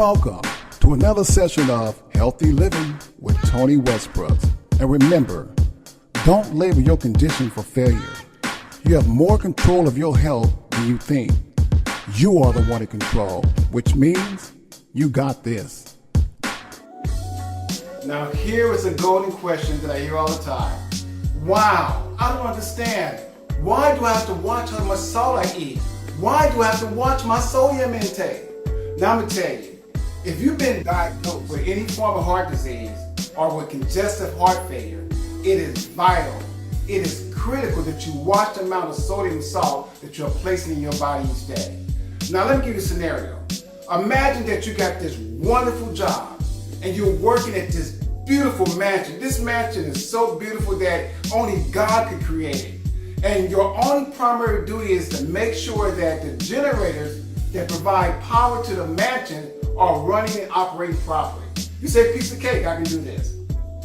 Welcome to another session of Healthy Living with Tony Westbrooks. And remember, don't label your condition for failure. You have more control of your health than you think. You are the one in control, which means you got this. Now here is a golden question that I hear all the time. Wow, I don't understand. Why do I have to watch how much salt I eat? Why do I have to watch my sodium intake? Now I'm going to tell you, if you've been diagnosed with any form of heart disease or with congestive heart failure, it is vital, it is critical that you watch the amount of sodium and salt that you're placing in your body each day. Now let me give you a scenario. Imagine that you got this wonderful job and you're working at this beautiful mansion. This mansion is so beautiful that only God could create it. And your only primary duty is to make sure that the generators that provide power to the mansion are running and operating properly. You say, piece of cake, I can do this.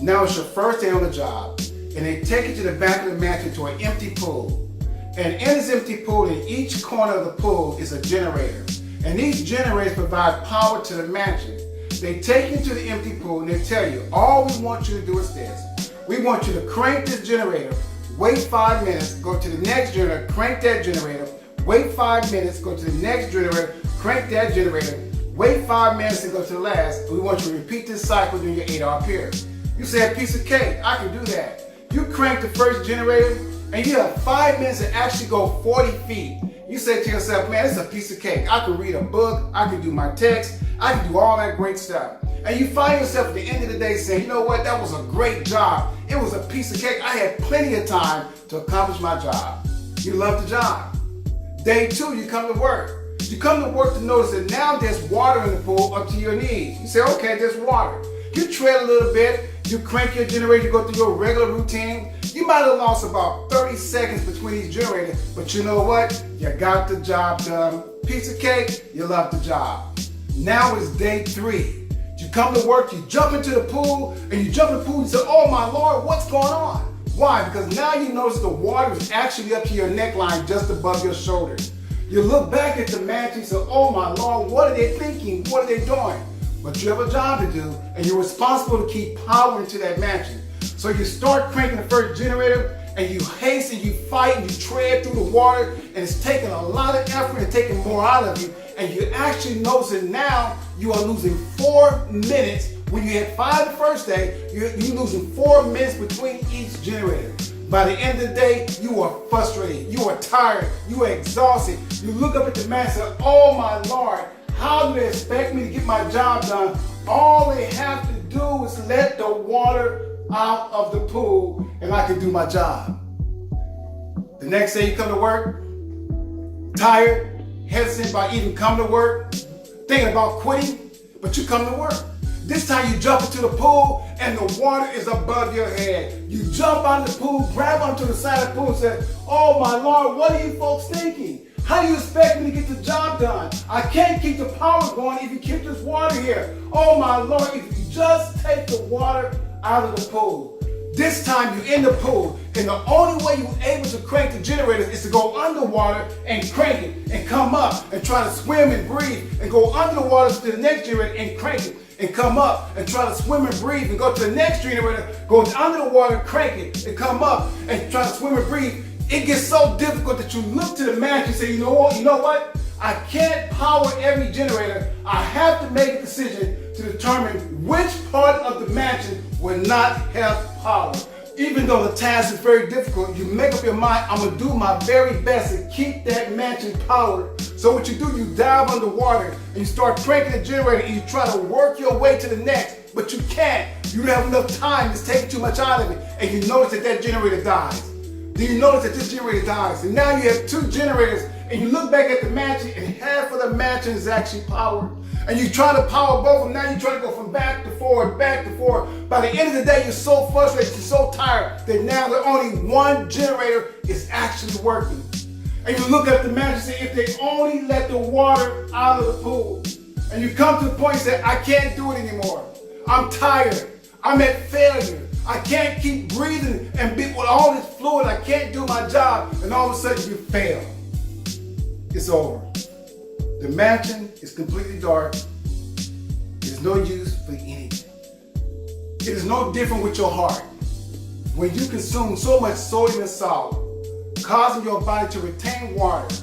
Now it's your first day on the job, and they take you to the back of the mansion to an empty pool. And in this empty pool, in each corner of the pool is a generator. And these generators provide power to the mansion. They take you to the empty pool and they tell you, all we want you to do is this. We want you to crank this generator, wait 5 minutes, go to the next generator, crank that generator, wait 5 minutes, go to the next generator, crank that generator, wait 5 minutes and go to the last. We want you to repeat this cycle during your 8-hour period. You say, a piece of cake, I can do that. You crank the first generator and you have 5 minutes to actually go 40 feet. You say to yourself, man, this is a piece of cake. I can read a book, I can do my text, I can do all that great stuff. And you find yourself at the end of the day saying, you know what, that was a great job. It was a piece of cake. I had plenty of time to accomplish my job. You love the job. Day 2, you come to work. You come to work to notice that now there's water in the pool up to your knees. You say, okay, there's water. You tread a little bit, you crank your generator, you go through your regular routine. You might have lost about 30 seconds between these generators, but you know what? You got the job done. Piece of cake, you love the job. Now it's day 3. You come to work, you jump into the pool, and you jump in the pool and you say, oh my Lord, what's going on? Why? Because now you notice the water is actually up to your neckline, just above your shoulders. You look back at the mansion and say, oh my Lord, what are they thinking? What are they doing? But you have a job to do, and you're responsible to keep power into that mansion. So you start cranking the first generator, and you hasten, you fight, and you tread through the water, and it's taking a lot of effort and taking more out of you. And you actually notice that now you are losing 4 minutes. When you had 5 the first day, you're losing 4 minutes between each generator. By the end of the day, you are frustrated, you are tired, you are exhausted. You look up at the man and say, oh my Lord, how do they expect me to get my job done? All they have to do is let the water out of the pool and I can do my job. The next day you come to work, tired, hesitant by even coming to work, thinking about quitting, but you come to work. This time you jump into the pool and the water is above your head. You jump out of the pool, grab onto the side of the pool and say, oh my Lord, what are you folks thinking? How do you expect me to get the job done? I can't keep the power going if you keep this water here. Oh my Lord, if you just take the water out of the pool. This time you're in the pool and the only way you're able to crank the generators is to go underwater and crank it and come up and try to swim and breathe and go under the water to the next generator and crank it and come up and try to swim and breathe and go to the next generator, go under the water, crank it and come up and try to swim and breathe. It gets so difficult that you look to the mansion and say, you know what? I can't power every generator. I have to make a decision to determine which part of the mansion will not have power. Even though the task is very difficult, you make up your mind, I'm gonna do my very best to keep that mansion powered. So what you do, you dive underwater and you start cranking the generator and you try to work your way to the next, but you can't. You don't have enough time, it's taking too much out of it, and you notice that that generator dies. Then you notice that this generator dies, and now you have 2 generators, and you look back at the mansion, and half of the mansion is actually powered. And you try to power both of them. Now you try to go from back to forward, back to forward. By the end of the day, you're so frustrated, you're so tired, that now the only 1 generator is actually working. And you look at the mansion and say, if they only let the water out of the pool. And you come to the point and say, I can't do it anymore. I'm tired. I'm at failure. I can't keep breathing and be with all this fluid. I can't do my job. And all of a sudden you fail. It's over. The mansion is completely dark. is no use for anything. It is no different with your heart. When you consume so much sodium and salt, causing your body to retain water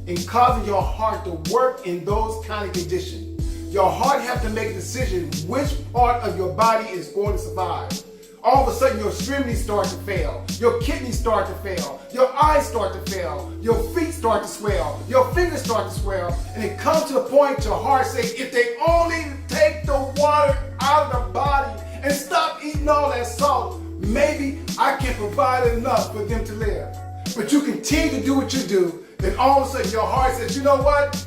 and causing your heart to work in those kind of conditions, your heart has to make a decision which part of your body is going to survive. All of a sudden your extremities start to fail, your kidneys start to fail, your eyes start to fail, your feet start to swell, your fingers start to swell, and it comes to the point your heart says, if they only take the water out of the body and stop eating all that salt, maybe I can provide enough for them to live. But you continue to do what you do, then all of a sudden your heart says, you know what?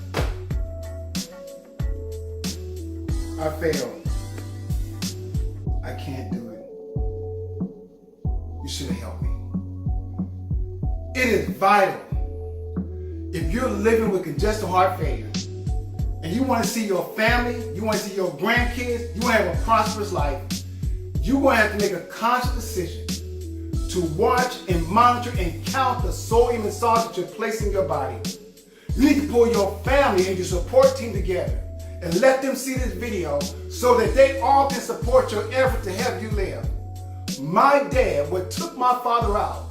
I failed. I can't do it. You should have helped me. It is vital. If you're living with congestive heart failure and you want to see your family, you want to see your grandkids, you want to have a prosperous life, you're going to have to make a conscious decision to watch and monitor and count the sodium and salt that you're placing in your body. You need to pull your family and your support team together and let them see this video so that they all can support your effort to help you live. My dad, what took my father out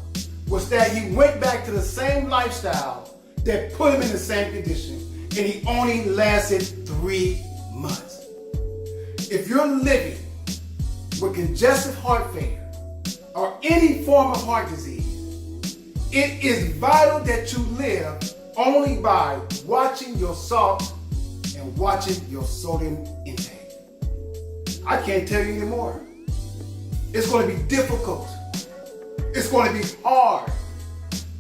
was that he went back to the same lifestyle that put him in the same condition, and he only lasted 3 months. If you're living with congestive heart failure or any form of heart disease, it is vital that you live only by watching your salt and watching your sodium intake. I can't tell you anymore. It's going to be difficult. It's going to be hard.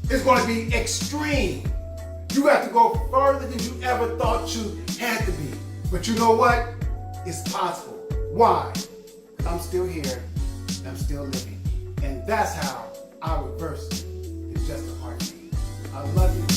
It's going to be extreme. You have to go further than you ever thought you had to be. But you know what? It's possible. Why? I'm still here. I'm still living. And that's how I reverse congestive heart disease. I love you.